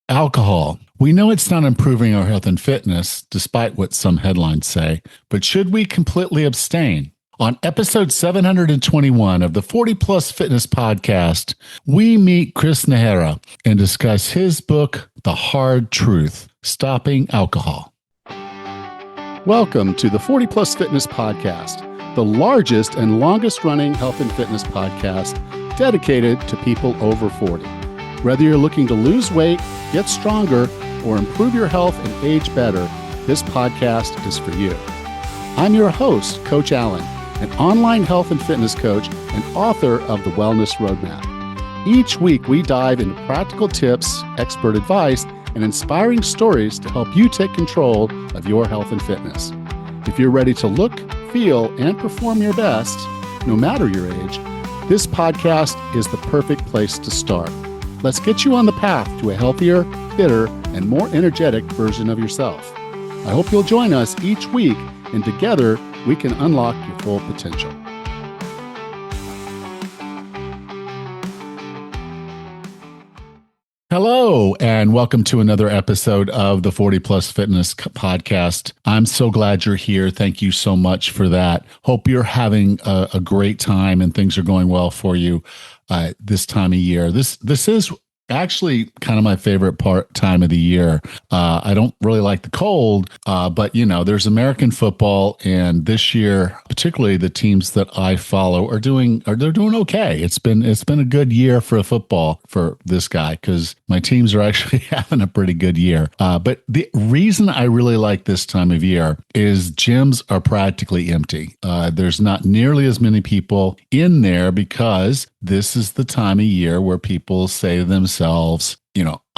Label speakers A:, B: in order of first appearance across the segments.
A: Alcohol. We know it's not improving our health and fitness, despite what some headlines say, but should we completely abstain? On episode 721 of the 40 Plus Fitness Podcast, we meet Chris Najera and discuss his book, The Hard Truth, Stopping Alcohol. Welcome to the 40 Plus Fitness Podcast, the largest and longest running health and fitness podcast dedicated to people over 40. Whether you're looking to lose weight, get stronger, or improve your health and age better, this podcast is for you. I'm your host, Coach Allan, an online health and fitness coach and author of The Wellness Roadmap. Each week, we dive into practical tips, expert advice, and inspiring stories to help you take control of your health and fitness. If you're ready to look, feel, and perform your best, no matter your age, this podcast is the perfect place to start. Let's get you on the path to a healthier, fitter, and more energetic version of yourself. I hope you'll join us each week, and together we can unlock your full potential. Hello, and welcome to another episode of the 40 Plus Fitness Podcast. I'm so glad you're here. Thank you so much for that. Hope you're having a great time and things are going well for you this time of year. This is actually kind of my favorite time of the year. I don't really like the cold, but there's American football, and this year, particularly the teams that I follow are doing okay. It's been a good year for football for this guy because my teams are actually having a pretty good year. But the reason I really like this time of year is gyms are practically empty. There's not nearly as many people in there because this is the time of year where people say to themselves,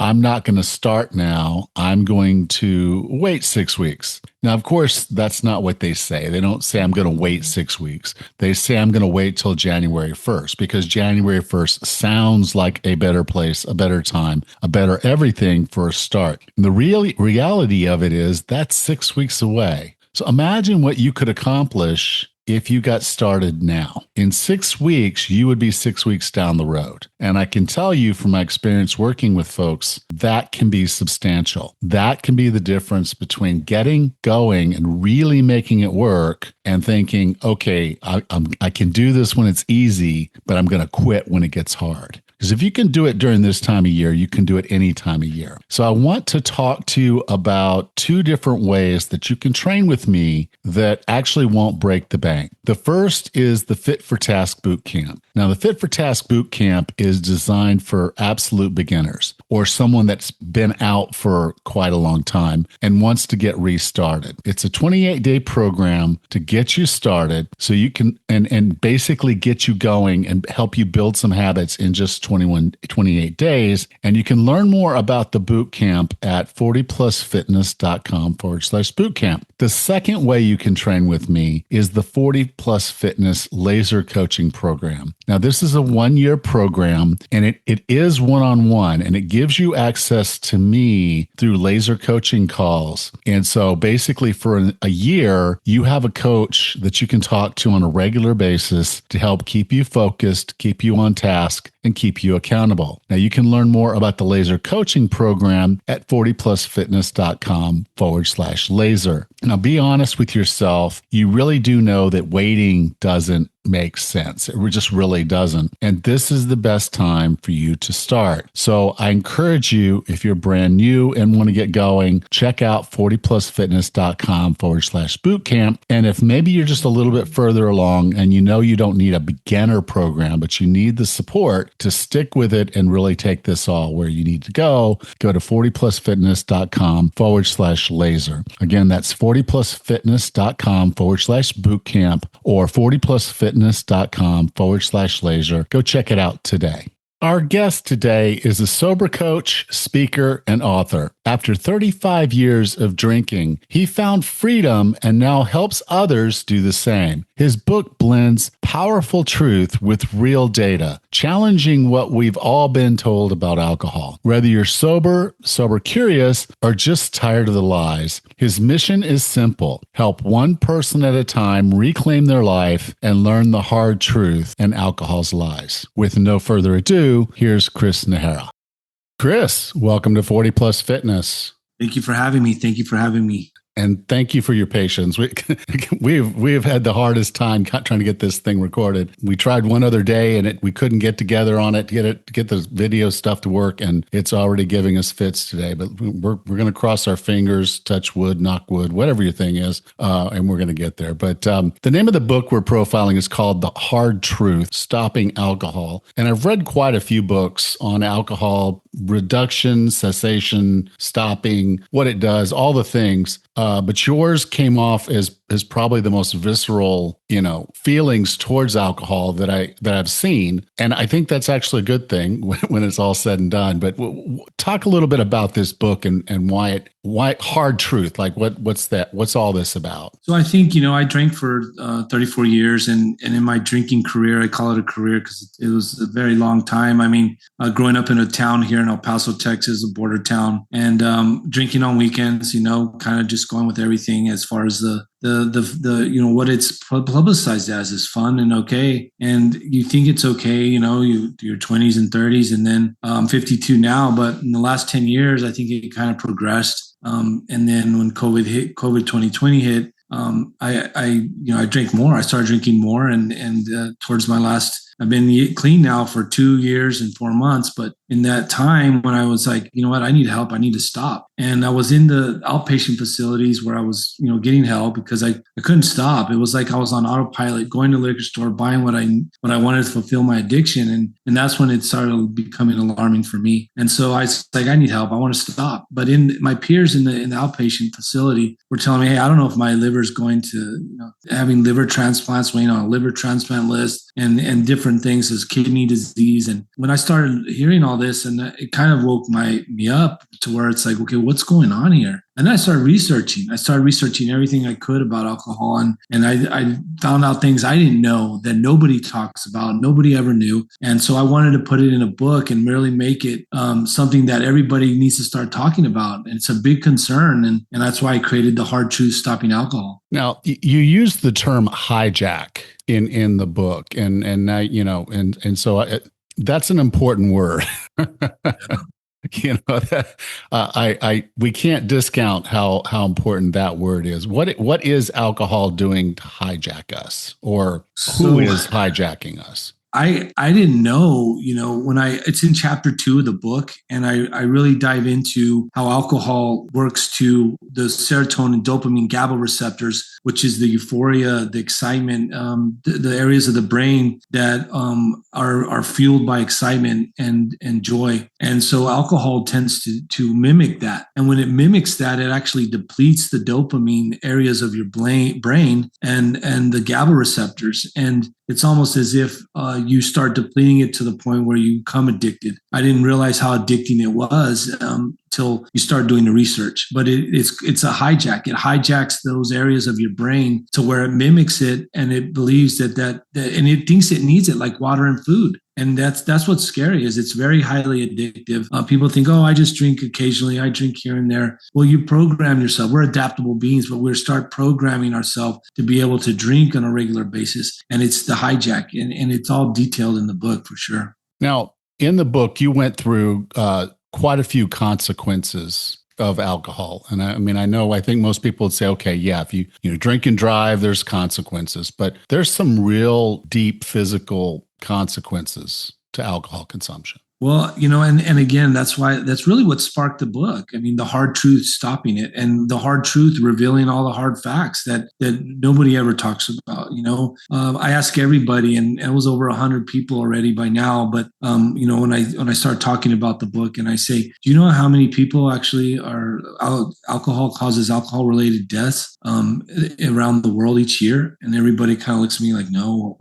A: I'm not going to start now. I'm going to wait 6 weeks. Now, of course, that's not what they say. They don't say I'm going to wait 6 weeks. They say I'm going to wait till January 1st because January 1st sounds like a better place, a better time, a better everything for a start. And the reality of it is that's 6 weeks away. So imagine what you could accomplish if you got started now. In 6 weeks, you would be 6 weeks down the road. And I can tell you from my experience working with folks, that can be substantial. That can be the difference between getting going and really making it work and thinking, okay, I can do this when it's easy, but I'm going to quit when it gets hard. Because if you can do it during this time of year, you can do it any time of year. So I want to talk to you about two different ways that you can train with me that actually won't break the bank. The first is the Fit for Task Boot Camp. Now, the Fit for Task Boot Camp is designed for absolute beginners or someone that's been out for quite a long time and wants to get restarted. It's a 28-day program to get you started so you can and basically get you going and help you build some habits in just 28 days. And you can learn more about the boot camp at 40plusfitness.com/bootcamp. The second way you can train with me is the 40 Plus Fitness Laser Coaching Program. Now, this is a 1-year program, and it is one-on-one, and it gives you access to me through laser coaching calls. And so basically for a year, you have a coach that you can talk to on a regular basis to help keep you focused, keep you on task, and keep you accountable. Now, you can learn more about the laser coaching program at 40plusfitness.com/laser. Now, be honest with yourself. You really do know that waiting doesn't make sense. It just really doesn't. And this is the best time for you to start. So I encourage you, if you're brand new and want to get going, check out 40plusfitness.com/bootcamp. And if maybe you're just a little bit further along and you don't need a beginner program, but you need the support to stick with it and really take this all where you need to go to 40plusfitness.com/laser. Again, that's 40plusfitness.com/bootcamp or 40plusfitness.com/laser. Go check it out today. Our guest today is a sober coach, speaker, and author. After 35 years of drinking, he found freedom and now helps others do the same. His book blends powerful truth with real data, challenging what we've all been told about alcohol. Whether you're sober curious, or just tired of the lies, his mission is simple: help one person at a time reclaim their life and learn the hard truth and alcohol's lies. With no further ado, here's Chris Najera. Chris, welcome to 40 Plus Fitness.
B: Thank you for having me. Thank you for having me.
A: And thank you for your patience. We've had the hardest time trying to get this thing recorded. We tried one other day and we couldn't get together on it to get the video stuff to work, and it's already giving us fits today. But we're going to cross our fingers, touch wood, knock wood, whatever your thing is, and we're going to get there. But the name of the book we're profiling is called The Hard Truth: Stopping Alcohol. And I've read quite a few books on alcohol reduction, cessation, stopping, what it does, all the things. But yours came off as probably the most visceral, feelings towards alcohol that I've seen, and I think that's actually a good thing when it's all said and done. But talk a little bit about this book and why Hard Truth, like what's that? What's all this about?
B: So I think I drank for 34 years, and in my drinking career, I call it a career because it was a very long time. I mean, growing up in a town here in El Paso, Texas, a border town, and drinking on weekends, kind of just going with everything as far as the what it's publicized as is fun and okay, and you think it's okay, you do your 20s and 30s, and then I'm 52 now, but in the last 10 years, I think it kind of progressed. And then when COVID 2020 hit, I drank more. I started drinking more, and towards my last, I've been clean now for 2 years and 4 months. But in that time when I was like, you know what, I need help. I need to stop. And I was in the outpatient facilities where I was, getting help because I couldn't stop. It was like I was on autopilot, going to the liquor store, buying what I wanted to fulfill my addiction. And that's when it started becoming alarming for me. And so I was like, I need help. I want to stop. But in my peers in the outpatient facility were telling me, hey, I don't know if my liver is going to, having liver transplants, waiting on a liver transplant list and different things as kidney disease. And when I started hearing all this, and it kind of woke me up to where it's like, okay, what's going on here? And then I started researching everything I could about alcohol. And I found out things I didn't know that nobody talks about, nobody ever knew. And so I wanted to put it in a book and really make it something that everybody needs to start talking about. And it's a big concern. And that's why I created The Hard Truth: Stopping Alcohol.
A: Now, you use the term hijack in the book. And now, and so that's an important word. We can't discount how important that word is. What is alcohol doing to hijack us, or who is hijacking us?
B: I didn't know, it's in chapter 2 of the book, and I really dive into how alcohol works to the serotonin, dopamine, GABA receptors, which is the euphoria, the excitement, the areas of the brain that are fueled by excitement and joy. And so alcohol tends to mimic that. And when it mimics that, it actually depletes the dopamine areas of your brain and the GABA receptors. And it's almost as if you start depleting it to the point where you become addicted. I didn't realize how addicting it was till you start doing the research. But it's a hijack. It hijacks those areas of your brain to where it mimics it, and it believes that and it thinks it needs it like water and food. And that's what's scary, is it's very highly addictive. People think, oh, I just drink occasionally. I drink here and there. Well, you program yourself. We're adaptable beings, but we start programming ourselves to be able to drink on a regular basis. And it's the hijack. And it's all detailed in the book for sure.
A: Now, in the book, you went through quite a few consequences of alcohol. And I think most people would say, okay, yeah, if you drink and drive, there's consequences, but there's some real deep physical consequences to alcohol consumption.
B: Well, and again, that's really what sparked the book. I mean, The Hard Truth: Stopping It, and The Hard Truth revealing all the hard facts that nobody ever talks about. I ask everybody, and it was over 100 people already by now. But when I start talking about the book, and I say, do you know how many people actually alcohol causes alcohol-related deaths around the world each year? And everybody kind of looks at me like, no,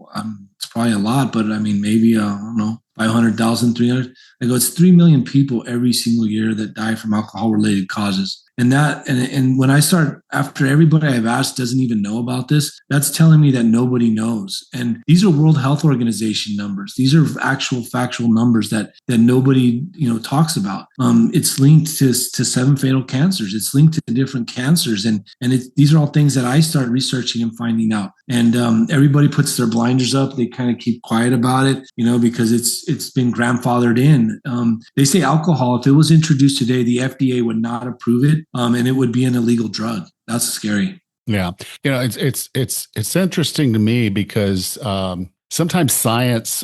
B: it's probably a lot, but I mean, maybe I don't know. 500,000, 300. I go, it's 3 million people every single year that die from alcohol-related causes. And when I start, after everybody I've asked doesn't even know about this, that's telling me that nobody knows. And these are World Health Organization numbers. These are actual factual numbers that nobody, talks about. It's linked to 7 fatal cancers. It's linked to different cancers. And these are all things that I start researching and finding out. And everybody puts their blinders up. They kind of keep quiet about it, because it's been grandfathered in. They say alcohol, if it was introduced today, the FDA would not approve it, and it would be an illegal drug. That's scary.
A: Yeah, it's interesting to me because sometimes science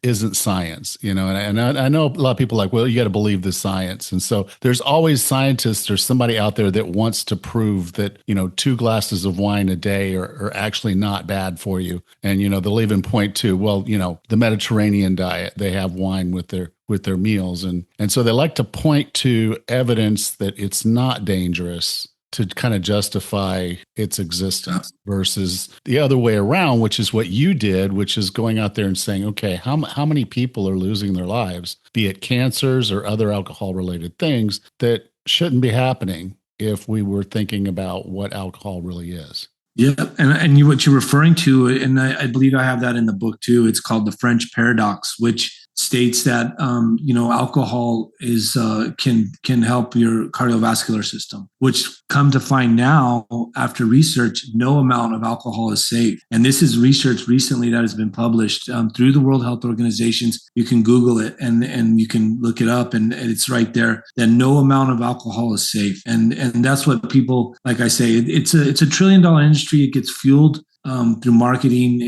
A: isn't science, and I know a lot of people are like, well, you got to believe the science. And so there's always scientists or somebody out there that wants to prove that, 2 glasses of wine a day are actually not bad for you. And, they'll even point to, well, the Mediterranean diet, they have wine with their meals. And so they like to point to evidence that it's not dangerous to kind of justify its existence versus the other way around, which is what you did, which is going out there and saying, okay, how many people are losing their lives, be it cancers or other alcohol-related things that shouldn't be happening if we were thinking about what alcohol really is.
B: Yeah, and what you're referring to, and I believe I have that in the book too. It's called the French paradox, which states that alcohol is can help your cardiovascular system. Which come to find now, after research, no amount of alcohol is safe. And this is research recently that has been published through the World Health Organizations. You can Google it and you can look it up, and it's right there that no amount of alcohol is safe. And that's what people, like I say, it's a $1 trillion industry. It gets fueled through marketing,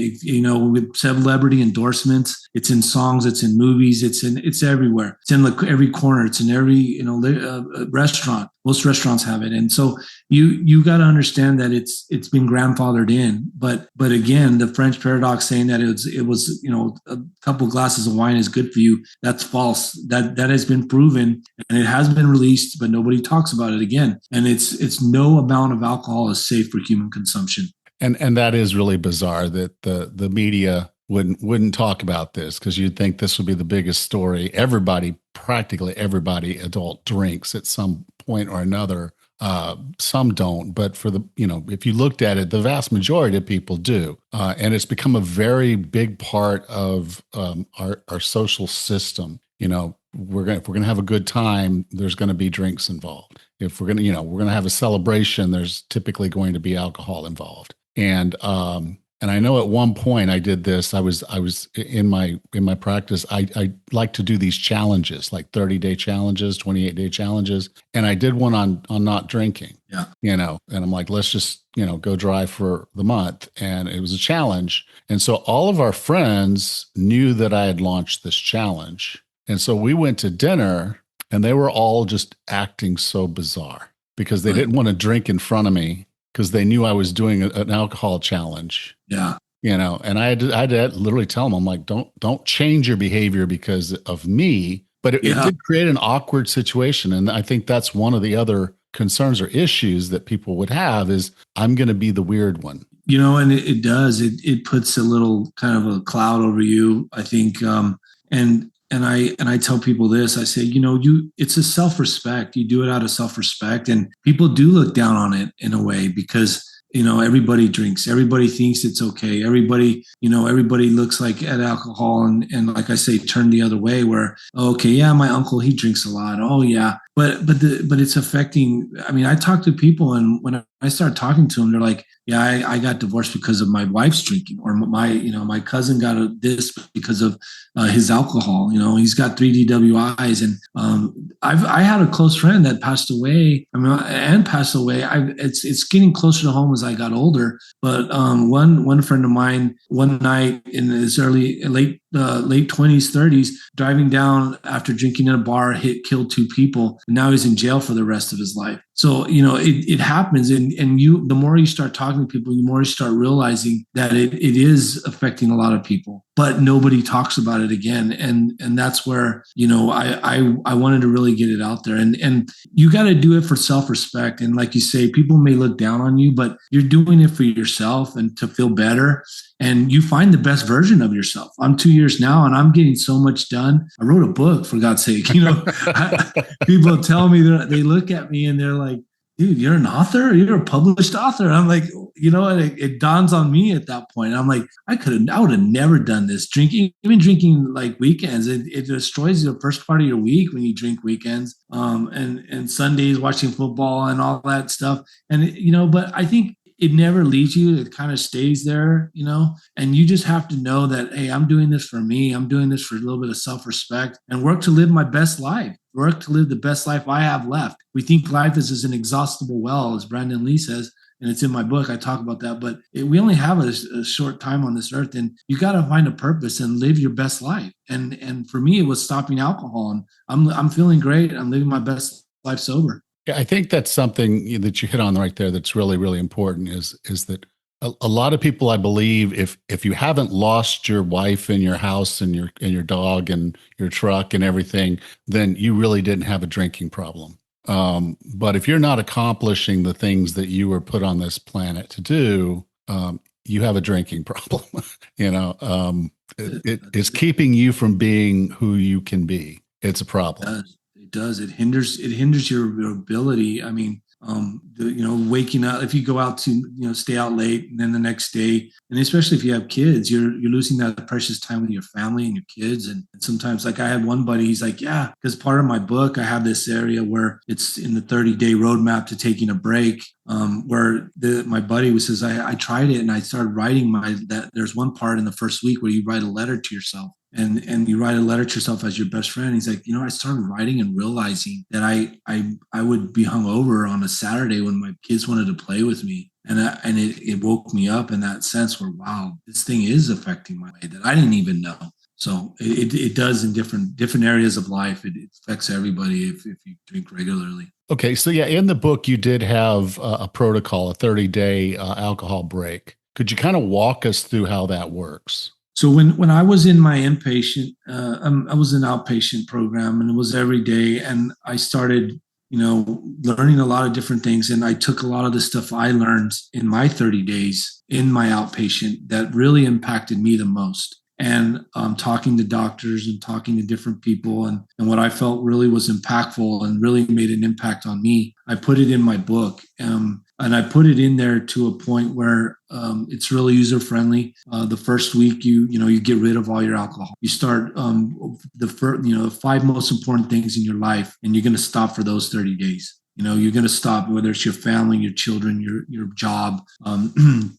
B: with celebrity endorsements. It's in songs, it's in movies, it's everywhere. It's in every corner. It's in every restaurant. Most restaurants have it, and so you got to understand that it's been grandfathered in. But again, the French paradox saying that it was a couple glasses of wine is good for you. That's false. That has been proven, and it has been released, but nobody talks about it again. And it's no amount of alcohol is safe for human consumption.
A: And that is really bizarre that the media wouldn't talk about this, because you'd think this would be the biggest story. Practically everybody adult drinks at some point or another. Some don't, but if you looked at it, the vast majority of people do. And it's become a very big part of our social system. If we're going to have a good time, there's going to be drinks involved. If we're going to have a celebration, there's typically going to be alcohol involved. And I know at one point I did this. I was in my practice. I like to do these challenges, like 30-day challenges, 28-day challenges. And I did one on not drinking.
B: Yeah.
A: And I'm like, let's just, go dry for the month. And it was a challenge. And so all of our friends knew that I had launched this challenge. And so we went to dinner, and they were all just acting so bizarre because they didn't want to drink in front of me, because they knew I was doing an alcohol challenge.
B: Yeah.
A: And I had to literally tell them, I'm like, don't change your behavior because of me. But it did create an awkward situation. And I think that's one of the other concerns or issues that people would have is, I'm going to be the weird one.
B: And it does. It puts a little kind of a cloud over you, I think. And I tell people this, I say, it's a self-respect. You do it out of self-respect, and people do look down on it in a way because, everybody drinks, everybody thinks it's okay. Everybody looks like at alcohol and like I say, turn the other way where, okay, yeah, my uncle, he drinks a lot. Oh yeah. But it's affecting, I talk to people, and when I start talking to them, they're like, yeah, I got divorced because of my wife's drinking, or my cousin got this because of his alcohol. He's got 3 DWIs, and I had a close friend that passed away. It's getting closer to home as I got older. But one friend of mine, one night in his late 20s, 30s, driving down after drinking in a bar, killed 2 people, and now he's in jail for the rest of his life. So, it happens. And the more you start talking to people, the more you start realizing that it is affecting a lot of people, but nobody talks about it again. And that's where, I wanted to really get it out there, and you got to do it for self-respect. And like you say, people may look down on you, but you're doing it for yourself and to feel better. And you find the best version of yourself. I'm 2 years now, and I'm getting so much done. I wrote a book, for God's sake. People tell me they look at me and they're like, dude, you're an author? You're a published author. I'm like, it dawns on me at that point. I'm like, I would have never done this. Even drinking like weekends, it destroys the first part of your week when you drink weekends, and Sundays watching football and all that stuff. And, but I think it never leaves you. It kind of stays there, and you just have to know that, hey, I'm doing this for me. I'm doing this for a little bit of self-respect and work to live my best life, work to live the best life I have left. We think life is an inexhaustible well, as Brandon Lee says, and it's in my book. I talk about that, but we only have a short time on this earth, and you got to find a purpose and live your best life. And for me, it was stopping alcohol, and I'm feeling great. I'm living my best life sober.
A: Yeah, I think that's something that you hit on right there that's really, really important is that a lot of people, I believe, if you haven't lost your wife and your house and your dog and your truck and everything, then you really didn't have a drinking problem. But if you're not accomplishing the things that you were put on this planet to do, you have a drinking problem. It's keeping you from being who you can be. It's a problem.
B: It does. It hinders your ability. I mean, waking up, if you go out to, stay out late and then the next day, and especially if you have kids, you're losing that precious time with your family and your kids. And sometimes, like, I had one buddy, he's like, yeah, because part of my book, I have this area where it's in the 30-day roadmap to taking a break, where my buddy says, I tried it and I started writing that there's one part in the first week where you write a letter to yourself. And you write a letter to yourself as your best friend. He's like, I started writing and realizing that I would be hungover on a Saturday when my kids wanted to play with me. And it woke me up in that sense where, wow, this thing is affecting my way that I didn't even know. So it does in different areas of life. It affects everybody if you drink regularly.
A: Okay. So yeah, in the book, you did have a protocol, a 30-day alcohol break. Could you kind of walk us through how that works?
B: So when I was in my inpatient, I was an outpatient program, and it was every day. And I started, learning a lot of different things. And I took a lot of the stuff I learned in my 30 days in my outpatient that really impacted me the most. And talking to doctors and talking to different people, and what I felt really was impactful and really made an impact on me, I put it in my book. And I put it in there to a point where it's really user friendly. The first week, you get rid of all your alcohol. You start the 5 most important things in your life, and you're going to stop for those 30 days. You're going to stop, whether it's your family, your children, your job,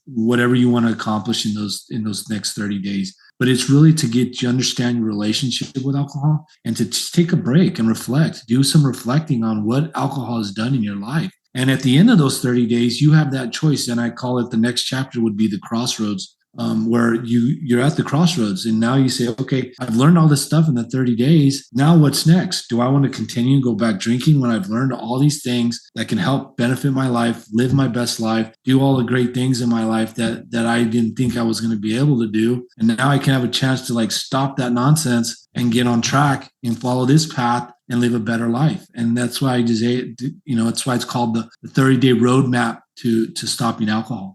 B: whatever you want to accomplish in those next 30 days. But it's really to get you understand your relationship with alcohol and to just take a break and reflect, do some reflecting on what alcohol has done in your life. And at the end of those 30 days, you have that choice. And I call it, the next chapter would be the crossroads, where you're at the crossroads. And now you say, okay, I've learned all this stuff in the 30 days. Now what's next? Do I want to continue and go back drinking when I've learned all these things that can help benefit my life, live my best life, do all the great things in my life that I didn't think I was going to be able to do? And now I can have a chance to stop that nonsense and get on track and follow this path and live a better life. And that's why it's why it's called the 30-day roadmap to stopping alcohol.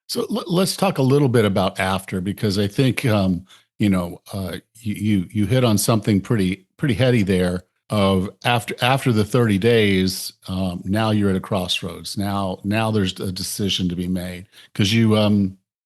A: So let's talk a little bit about after, because I think you hit on something pretty heady there. Of after the 30 days, now you're at a crossroads. Now there's a decision to be made, because you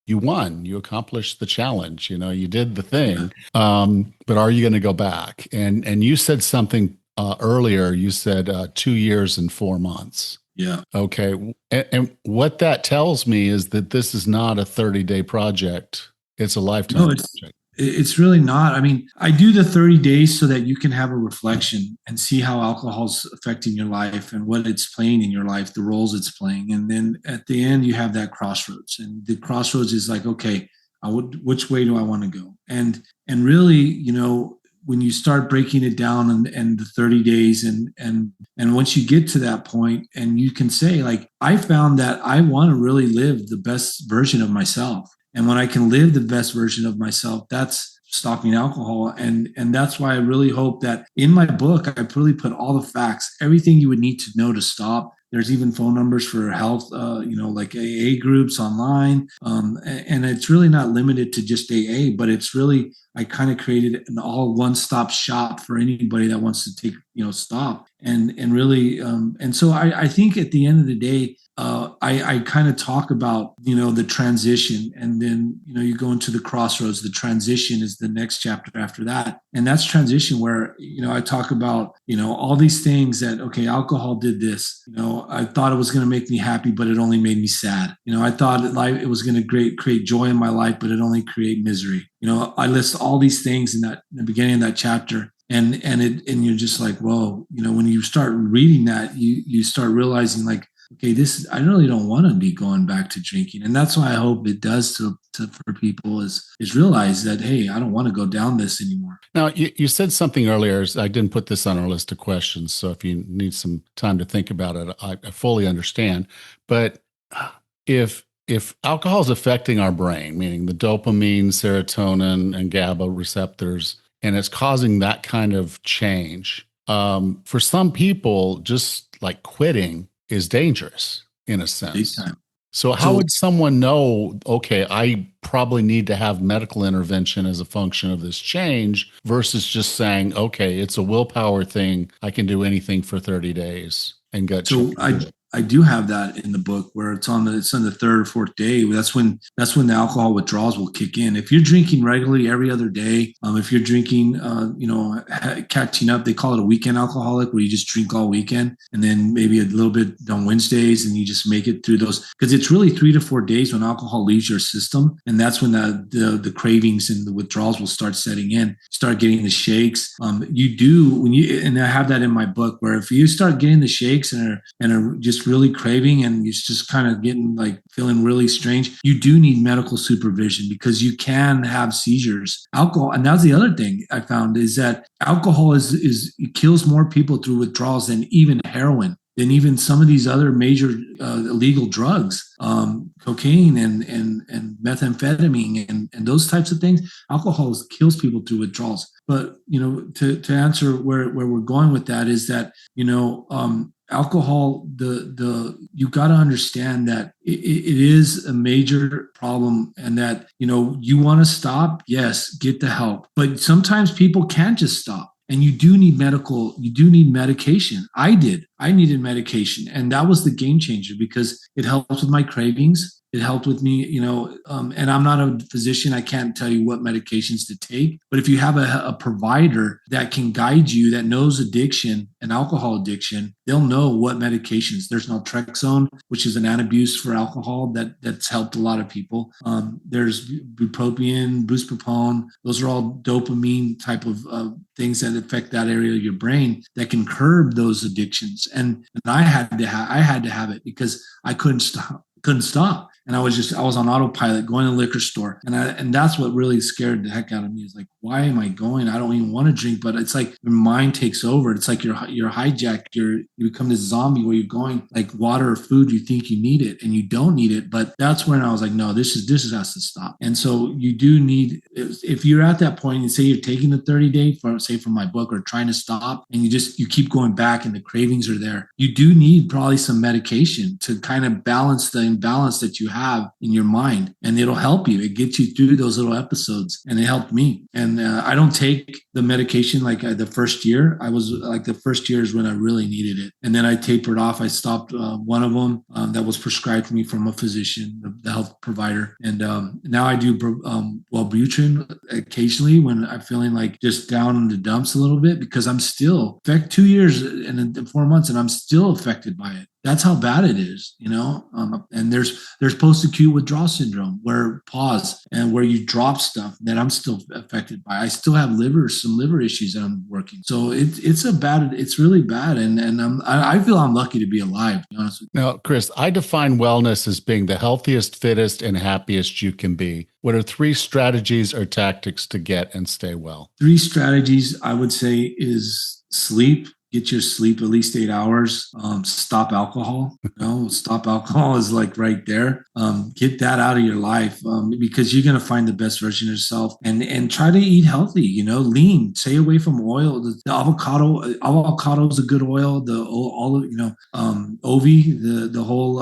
A: won, you accomplished the challenge. You did the thing. But are you going to go back? And you said something earlier. You said 2 years and 4 months.
B: Yeah.
A: Okay. And what that tells me is that this is not a 30-day project. It's a lifetime project.
B: It's really not. I mean, I do the 30 days so that you can have a reflection and see how alcohol's affecting your life and what it's playing in your life, the roles it's playing. And then at the end, you have that crossroads. And the crossroads is like, okay, which way do I want to go? And really, when you start breaking it down and the 30 days and once you get to that point and you can say, like, I found that I want to really live the best version of myself. And when I can live the best version of myself, that's stopping alcohol. And that's why I really hope that in my book, I really put all the facts, everything you would need to know to stop, There's even phone numbers for health, like AA groups online. And it's really not limited to just AA, but it's really, I kind of created an all one-stop shop for anybody that wants to take, stop and really. And so I think at the end of the day, I kind of talk about, the transition, and then, you go into the crossroads. The transition is the next chapter after that. And that's transition where, I talk about, all these things that, okay, alcohol did this, I thought it was going to make me happy, but it only made me sad. I thought it was going to create joy in my life, but it only create misery. I list all these things in the beginning of that chapter. And you're just like, whoa, when you start reading that, you start realizing like, okay, I really don't want to be going back to drinking. And that's why I hope it does for people is realize that, hey, I don't want to go down this anymore.
A: Now, you said something earlier. I didn't put this on our list of questions. So if you need some time to think about it, I fully understand. But if alcohol is affecting our brain, meaning the dopamine, serotonin, and GABA receptors, and it's causing that kind of change, for some people, just like quitting is dangerous in a sense.
B: Big time.
A: So how would someone know, okay, I probably need to have medical intervention as a function of this change versus just saying, okay, it's a willpower thing. I can do anything for 30 days and get
B: so I do have that in the book where it's on the third or fourth day. That's when the alcohol withdrawals will kick in. If you're drinking regularly every other day, if you're drinking, catching up, they call it a weekend alcoholic, where you just drink all weekend and then maybe a little bit on Wednesdays, and you just make it through those, because it's really 3 to 4 days when alcohol leaves your system, and that's when the cravings and the withdrawals will start setting in. Start getting the shakes. And I have that in my book, where if you start getting the shakes and are just really craving, and it's just kind of getting like feeling really strange, you do need medical supervision, because you can have seizures. Alcohol, and that's the other thing I found, is that alcohol it kills more people through withdrawals than even heroin, than even some of these other major illegal drugs, cocaine and methamphetamine and those types of things. Alcohol kills people through withdrawals. But to answer where we're going with that is that alcohol, you got to understand that it is a major problem, and that you want to stop. Yes, get the help, but sometimes people can't just stop. And you do need medication. I needed medication. And that was the game changer, because it helps with my cravings. It helped with me, and I'm not a physician. I can't tell you what medications to take. But if you have a provider that can guide you, that knows addiction and alcohol addiction, they'll know what medications. There's naltrexone, which is an antabuse for alcohol that's helped a lot of people. There's bupropion, buspropion. Those are all dopamine type of things that affect that area of your brain that can curb those addictions. And I had to have it, because I couldn't stop. And I was on autopilot, going to the liquor store. And that's what really scared the heck out of me, is like, why am I going? I don't even want to drink, but it's like your mind takes over. It's like you're hijacked. You become this zombie where you're going like water or food. You think you need it and you don't need it. But that's when I was like, no, this has to stop. And so you do need, if you're at that point and say you're taking the 30-day, from my book, or trying to stop, and you keep going back and the cravings are there, you do need probably some medication to kind of balance the imbalance that you have in your mind, and it'll help you. It gets you through those little episodes, and it helped me. And I don't take the medication like the first year. I was like, the first year is when I really needed it, and then I tapered off. I stopped one of them that was prescribed to me from a physician, the health provider, and now I do Wellbutrin occasionally when I'm feeling like just down in the dumps a little bit, because I'm still 2 years and 4 months, and I'm still affected by it. That's how bad it is, and there's post-acute withdrawal syndrome, where you drop stuff that I'm still affected by. I still have some liver issues that I'm working. So it's really bad. And I feel I'm lucky to be alive, to be honest with you.
A: Now, Chris, I define wellness as being the healthiest, fittest, and happiest you can be. What are 3 strategies or tactics to get and stay well?
B: 3 strategies I would say is sleep, get your sleep at least 8 hours. Stop alcohol. Stop alcohol is like right there. Get that out of your life because you're gonna find the best version of yourself. And try to eat healthy. Lean. Stay away from oil. The avocado is a good oil. The olive, Ovi, the whole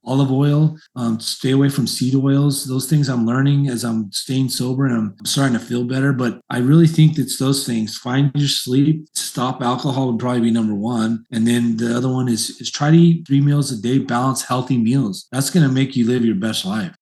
B: olive oil. Stay away from seed oils. Those things I'm learning as I'm staying sober and I'm starting to feel better. But I really think it's those things. Find your sleep. Stop alcohol would probably be number one. And then the other one is try to eat 3 meals a day, balance healthy meals. That's going to make you live your best life.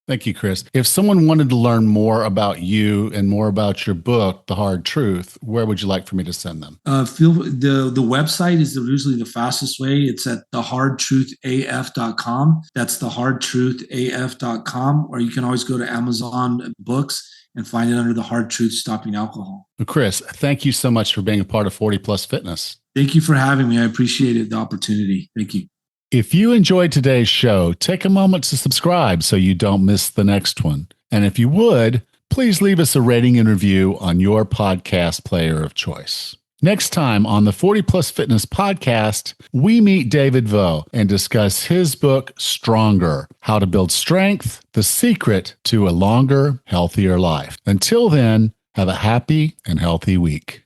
A: Thank you, Chris. If someone wanted to learn more about you and more about your book, The Hard Truth, where would you like for me to send them?
B: The website is usually the fastest way. It's at thehardtruthaf.com. That's thehardtruthaf.com. Or you can always go to Amazon Books and find it under The Hard Truth Stopping Alcohol.
A: Well, Chris, thank you so much for being a part of 40 Plus Fitness.
B: Thank you for having me. I appreciated the opportunity. Thank you.
A: If you enjoyed today's show, take a moment to subscribe so you don't miss the next one. And if you would, please leave us a rating and review on your podcast player of choice. Next time on the 40 Plus Fitness podcast, we meet David Vo and discuss his book, Stronger: How to Build Strength, the Secret to a Longer, Healthier Life. Until then, have a happy and healthy week.